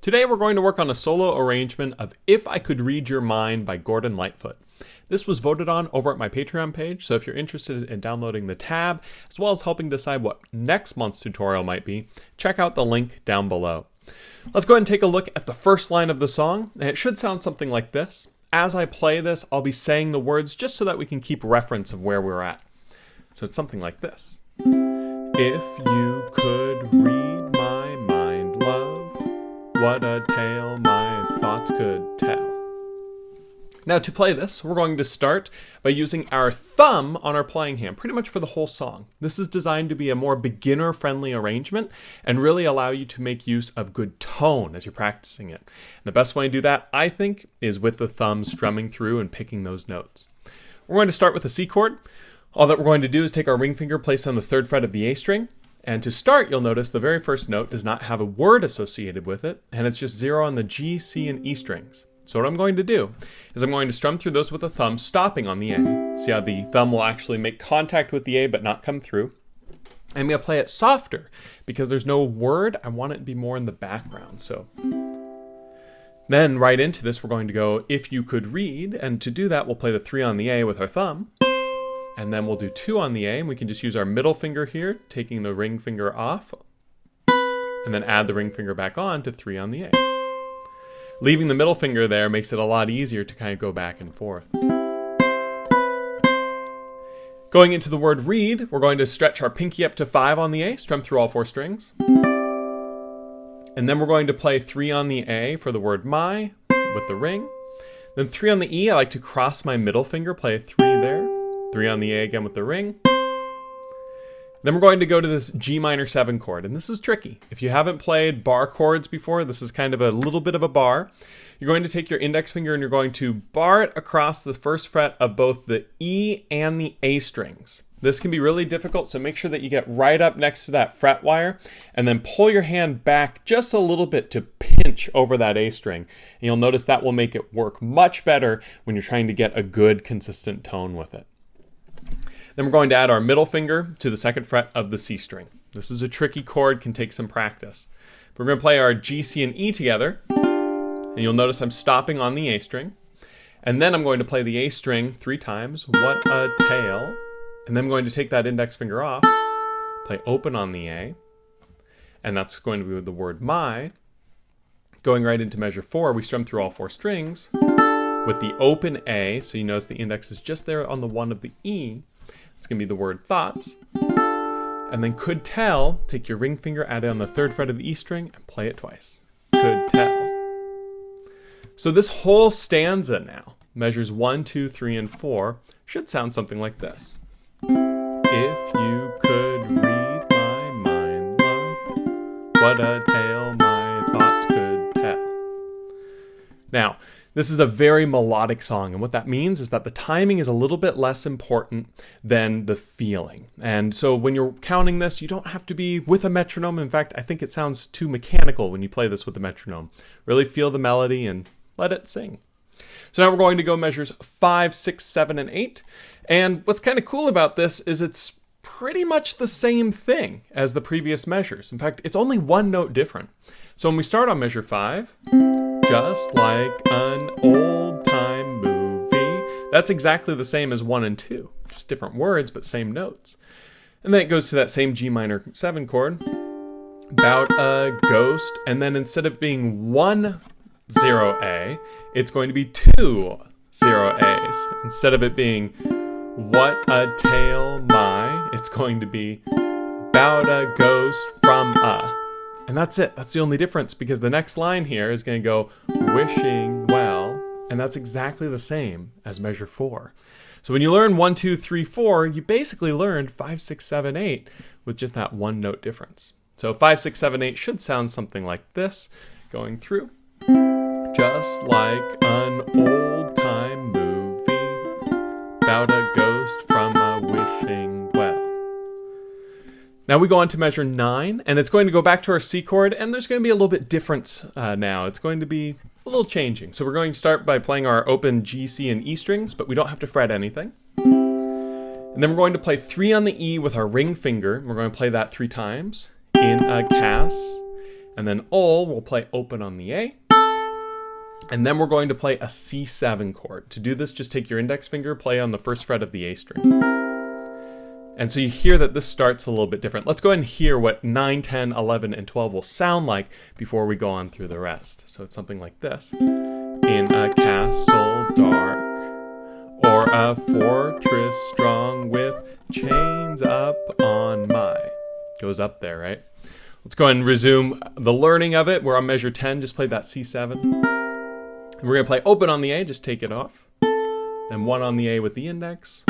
Today we're going to work on a solo arrangement of If I Could Read Your Mind by Gordon Lightfoot. This was voted on over at my Patreon page, so if you're interested in downloading the tab, as well as helping decide what next month's tutorial might be, check out the link down below. Let's go ahead and take a look at the first line of the song, and it should sound something like this. As I play this, I'll be saying the words just so that we can keep reference of where we're at. So it's something like this. If you could read my mind, love, what a tale my thoughts could tell. Now to play this, we're going to start by using our thumb on our playing hand, pretty much for the whole song. This is designed to be a more beginner-friendly arrangement and really allow you to make use of good tone as you're practicing it. And the best way to do that, I think, is with the thumb strumming through and picking those notes. We're going to start with the C chord. All that we're going to do is take our ring finger, place it on the 3rd fret of the A string. And to start, you'll notice the very first note does not have a word associated with it, and it's just 0 on the G, C, and E strings. So what I'm going to do is I'm going to strum through those with the thumb, stopping on the A. See how the thumb will actually make contact with the A but not come through. I'm going to play it softer because there's no word. I want it to be more in the background. So then right into this, we're going to go If You Could Read, and to do that, we'll play the 3 on the A with our thumb. And then we'll do 2 on the A, and we can just use our middle finger here, taking the ring finger off, and then add the ring finger back on to 3 on the A. Leaving the middle finger there makes it a lot easier to kind of go back and forth. Going into the word read, we're going to stretch our pinky up to 5 on the A, strum through all 4 strings. And then we're going to play 3 on the A for the word my with the ring. Then 3 on the E, I like to cross my middle finger, play a 3 there. 3 on the A again with the ring. Then we're going to go to this G minor 7 chord, and this is tricky. If you haven't played bar chords before, this is kind of a little bit of a bar. You're going to take your index finger and you're going to bar it across the 1st fret of both the E and the A strings. This can be really difficult, so make sure that you get right up next to that fret wire and then pull your hand back just a little bit to pinch over that A string. And you'll notice that will make it work much better when you're trying to get a good consistent tone with it. Then we're going to add our middle finger to the 2nd fret of the C string. This is a tricky chord, can take some practice. We're going to play our G, C, and E together. And you'll notice I'm stopping on the A string. And then I'm going to play the A string 3 times. What a tale. And then I'm going to take that index finger off, play open on the A. And that's going to be with the word my. Going right into measure 4, we strum through all 4 strings with the open A. So you notice the index is just there on the 1 of the E. It's going to be the word thoughts. And then could tell, take your ring finger, add it on the 3rd fret of the E string, and play it twice. Could tell. So this whole stanza now, measures 1, 2, 3, and 4, should sound something like this. If you could read my mind, love, what a tale my thoughts could tell. Now, this is a very melodic song, and what that means is that the timing is a little bit less important than the feeling. And so when you're counting this, you don't have to be with a metronome. In fact, I think it sounds too mechanical when you play this with the metronome. Really feel the melody and let it sing. So now we're going to go measures 5, 6, 7, and 8. And what's kind of cool about this is it's pretty much the same thing as the previous measures. In fact, it's only 1 note different. So when we start on measure 5, just like an old-time movie. That's exactly the same as 1 and 2. Just different words, but same notes. And then it goes to that same G minor 7 chord. About a ghost. And then instead of being 1 0 A, it's going to be 2 0 A's. Instead of it being what a tale my, it's going to be about a ghost from a. And that's it. That's the only difference, because the next line here is going to go wishing well, and that's exactly the same as measure 4. So when you learn 1, 2, 3, 4, you basically learned 5, 6, 7, 8 with just that 1 note difference. So 5, 6, 7, 8 should sound something like this, going through. Just like an old-time movie about a ghost from a wishing well. Now we go on to measure 9, and it's going to go back to our C chord, and there's going to be a little bit different now. It's going to be a little changing. So we're going to start by playing our open G, C, and E strings, but we don't have to fret anything. And then we're going to play 3 on the E with our ring finger. We're going to play that 3 times in a Cas. And then we'll play open on the A. And then we're going to play a C7 chord. To do this, just take your index finger, play on the first fret of the A string. And so you hear that this starts a little bit different. Let's go ahead and hear what 9, 10, 11, and 12 will sound like before we go on through the rest. So it's something like this. In a castle dark, or a fortress strong with chains up on my. Goes up there, right? Let's go ahead and resume the learning of it. We're on measure 10, just play that C7. And we're gonna play open on the A, just take it off. Then 1 on the A with the index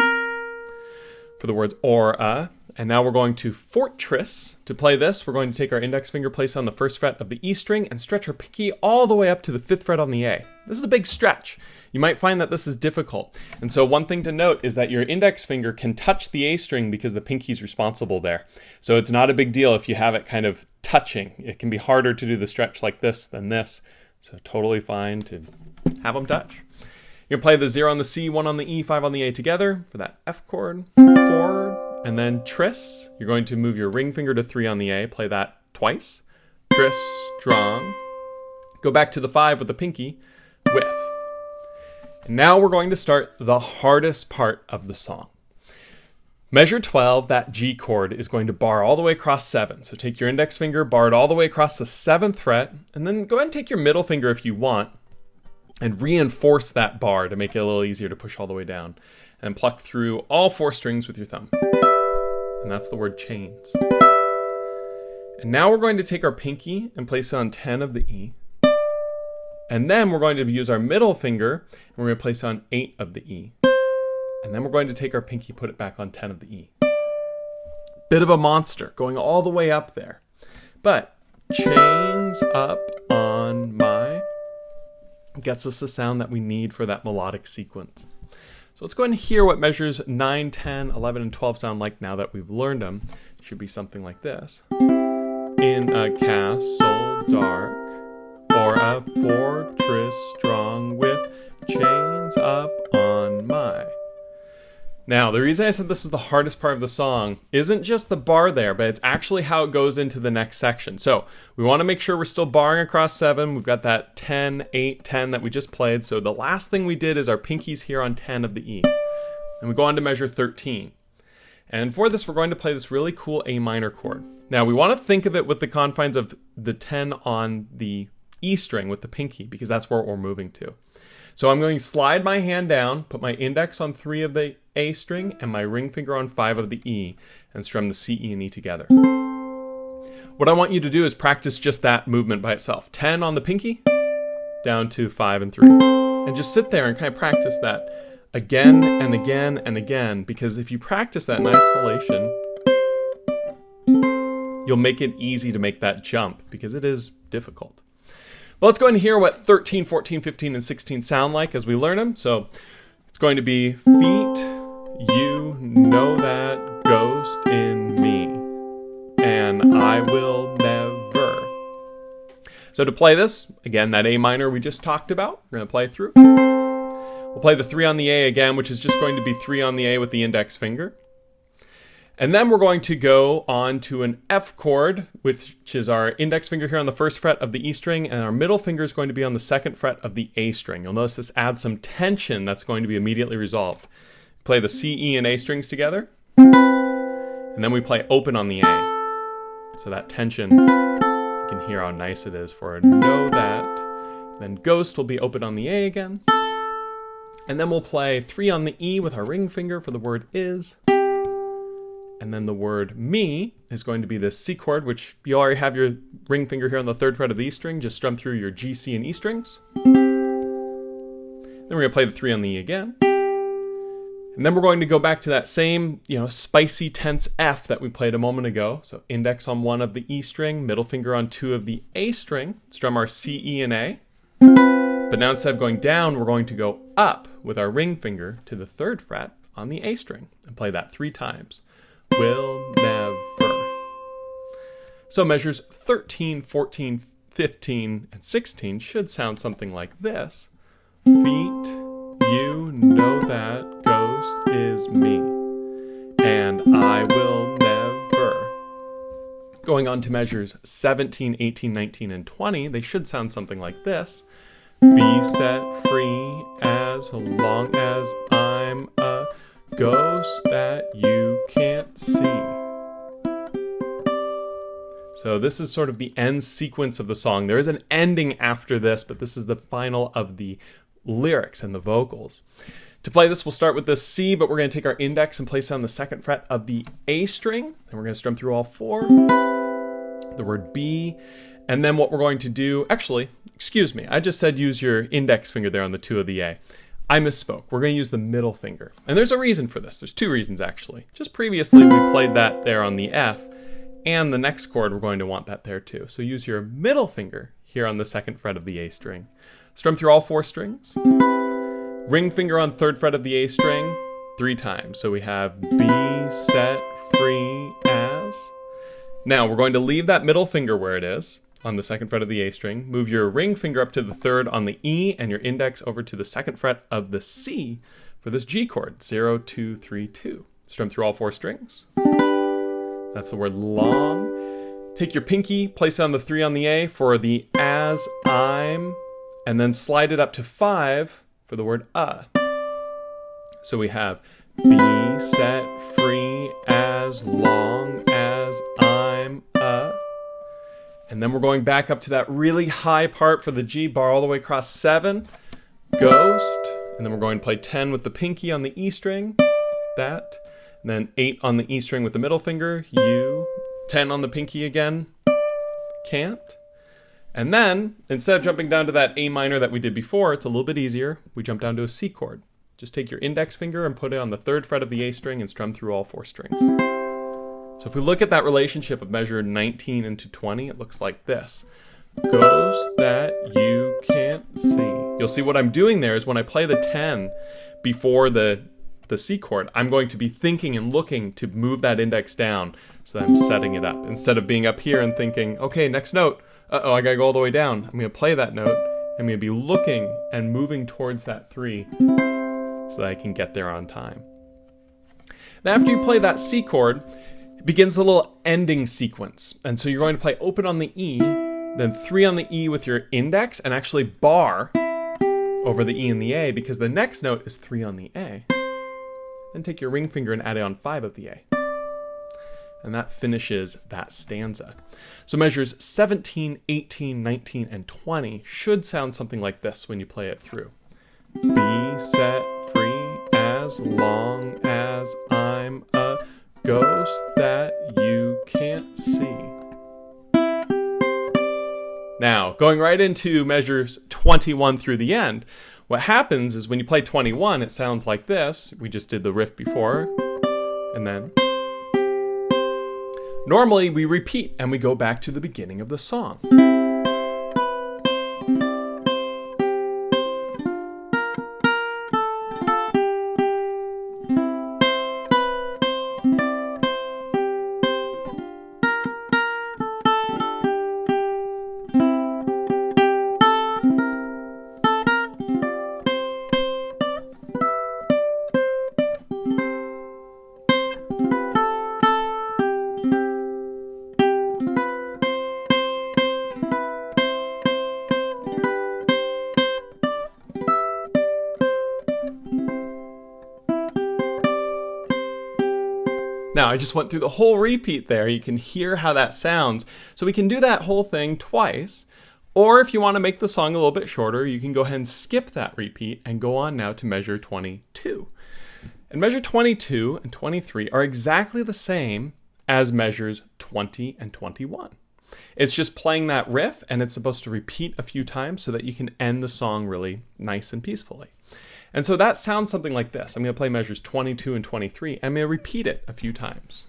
for the words or a. And now we're going to fortress. To play this, we're going to take our index finger, place on the first fret of the E string, and stretch our pinky all the way up to the 5th fret on the A. This is a big stretch. You might find that this is difficult. And so one thing to note is that your index finger can touch the A string because the pinky is responsible there. So it's not a big deal if you have it kind of touching. It can be harder to do the stretch like this than this. So totally fine to have them touch. You're gonna play the 0 on the C, 1 on the E, 5 on the A together for that F chord, 4, and then tris. You're going to move your ring finger to 3 on the A, play that twice. Tris, strong. Go back to the 5 with the pinky, with. And now we're going to start the hardest part of the song. Measure 12, that G chord, is going to bar all the way across 7. So take your index finger, bar it all the way across the 7th fret, and then go ahead and take your middle finger if you want, and reinforce that bar to make it a little easier to push all the way down. And pluck through all 4 strings with your thumb. And that's the word chains. And now we're going to take our pinky and place it on 10 of the E. And then we're going to use our middle finger, and we're going to place it on 8 of the E. And then we're going to take our pinky, put it back on 10 of the E. Bit of a monster, going all the way up there. But chains up on my gets us the sound that we need for that melodic sequence. So let's go ahead and hear what measures 9, 10, 11, and 12 sound like now that we've learned them. It should be something like this. In a castle dark, or a fortress strong with chains up on my. Now, the reason I said this is the hardest part of the song isn't just the bar there, but it's actually how it goes into the next section. So we want to make sure we're still barring across 7. We've got that 10, 8, 10 that we just played. So the last thing we did is our pinkies here on 10 of the E. And we go on to measure 13. And for this, we're going to play this really cool A minor chord. Now, we want to think of it with the confines of the 10 on the E string with the pinky, because that's where we're moving to. So I'm going to slide my hand down, put my index on 3 of the A string and my ring finger on 5 of the E, and strum the C, E, and E together. What I want you to do is practice just that movement by itself. 10 on the pinky, down to 5 and 3. And just sit there and kind of practice that again and again and again, because if you practice that in isolation, you'll make it easy to make that jump, because it is difficult. But let's go ahead and hear what 13, 14, 15, and 16 sound like as we learn them. So it's going to be feet, you know that ghost in me, and I will never. So to play this, again, that A minor we just talked about, we're going to play through. We'll play the 3 on the A again, which is just going to be 3 on the A with the index finger. And then we're going to go on to an F chord, which is our index finger here on the first fret of the E string, and our middle finger is going to be on the 2nd fret of the A string. You'll notice this adds some tension that's going to be immediately resolved. Play the C, E, and A strings together, and then we play open on the A. So that tension, you can hear how nice it is for a know that. Then ghost will be open on the A again. And then we'll play 3 on the E with our ring finger for the word is. And then the word me is going to be this C chord, which you already have your ring finger here on the 3rd fret of the E string. Just strum through your G, C, and E strings. Then we're going to play the 3 on the E again. And then we're going to go back to that same, spicy, tense F that we played a moment ago. So index on 1 of the E string, middle finger on 2 of the A string. Strum our C, E, and A. But now instead of going down, we're going to go up with our ring finger to the 3rd fret on the A string and play that 3 times. Will never. So measures 13, 14, 15, and 16 should sound something like this. Feet, you know that ghost is me, and I will never. Going on to measures 17, 18, 19, and 20, they should sound something like this. Be set free as long as I'm a ghost that you can't see. So this is sort of the end sequence of the song. There is an ending after this, but this is the final of the lyrics and the vocals. To play this, we'll start with the C, but we're going to take our index and place it on the 2nd fret of the A string. And we're going to strum through all 4. The word B. And then what we're going to do, actually, excuse me, I just said use your index finger there on the 2 of the A. I misspoke. We're going to use the middle finger. And there's a reason for this. There's 2 reasons, actually. Just previously, we played that there on the F, and the next chord, we're going to want that there too. So use your middle finger here on the 2nd fret of the A string. Strum through all 4 strings. Ring finger on 3rd fret of the A string 3 times. So we have be set free as. Now we're going to leave that middle finger where it is on the 2nd fret of the A string. Move your ring finger up to the 3rd on the E and your index over to the 2nd fret of the C for this G chord, 0, 2, 3, 2. Strum through all 4 strings. That's the word long. Take your pinky, place it on the 3 on the A for the as, I'm, and then slide it up to 5 for the word So we have be set free as long as I'm and then we're going back up to that really high part for the G bar all the way across 7, ghost, and then we're going to play 10 with the pinky on the E string, that, and then 8 on the E string with the middle finger, U, 10 on the pinky again, can't. And then, instead of jumping down to that A minor that we did before, it's a little bit easier. We jump down to a C chord. Just take your index finger and put it on the 3rd fret of the A string and strum through all 4 strings. So if we look at that relationship of measure 19 into 20, it looks like this. Ghost that you can't see. You'll see what I'm doing there is when I play the 10 before the C chord, I'm going to be thinking and looking to move that index down so that I'm setting it up. Instead of being up here and thinking, okay, next note, I gotta go all the way down. I'm gonna play that note. I'm gonna be looking and moving towards that 3 so that I can get there on time. Now after you play that C chord, it begins the little ending sequence. And so you're going to play open on the E, then 3 on the E with your index, and actually bar over the E and the A because the next note is 3 on the A. Then take your ring finger and add it on 5 of the A. And that finishes that stanza. So measures 17, 18, 19, and 20 should sound something like this when you play it through. Be set free as long as I'm a ghost that you can't see. Now, going right into measures 21 through the end, what happens is when you play 21, it sounds like this. We just did the riff before, and then normally we repeat and we go back to the beginning of the song. Now, I just went through the whole repeat there. You can hear how that sounds. So we can do that whole thing twice. Or if you want to make the song a little bit shorter, you can go ahead and skip that repeat and go on now to measure 22. And measure 22 and 23 are exactly the same as measures 20 and 21. It's just playing that riff, and it's supposed to repeat a few times so that you can end the song really nice and peacefully. And so that sounds something like this. I'm going to play measures 22 and 23. I'm going to repeat it a few times.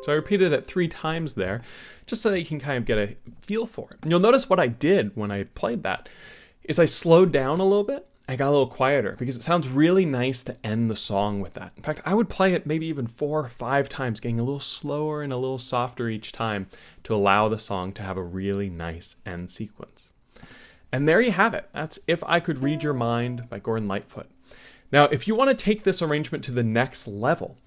So I repeated it 3 times there, just so that you can kind of get a feel for it. And you'll notice what I did when I played that is I slowed down a little bit. I got a little quieter because it sounds really nice to end the song with that. In fact, I would play it maybe even 4 or 5 times, getting a little slower and a little softer each time to allow the song to have a really nice end sequence. And there you have it. That's If I Could Read Your Mind by Gordon Lightfoot. Now, if you want to take this arrangement to the next level,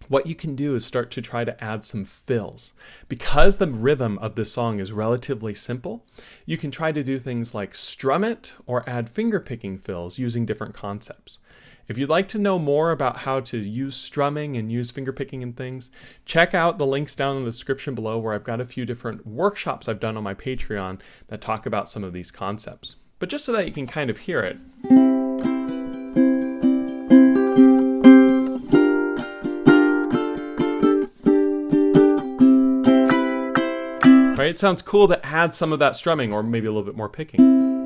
what you can do is start to try to add some fills. Because the rhythm of this song is relatively simple, you can try to do things like strum it or add finger-picking fills using different concepts. If you'd like to know more about how to use strumming and use fingerpicking and things, check out the links down in the description below where I've got a few different workshops I've done on my Patreon that talk about some of these concepts. But just so that you can kind of hear it. Right? It sounds cool to add some of that strumming or maybe a little bit more picking.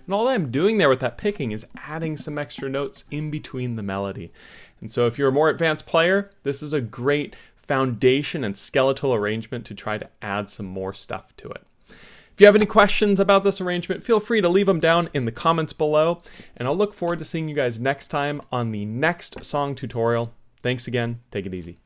And all I'm doing there with that picking is adding some extra notes in between the melody. And so if you're a more advanced player, this is a great foundation and skeletal arrangement to try to add some more stuff to it. If you have any questions about this arrangement, feel free to leave them down in the comments below. And I'll look forward to seeing you guys next time on the next song tutorial. Thanks again. Take it easy.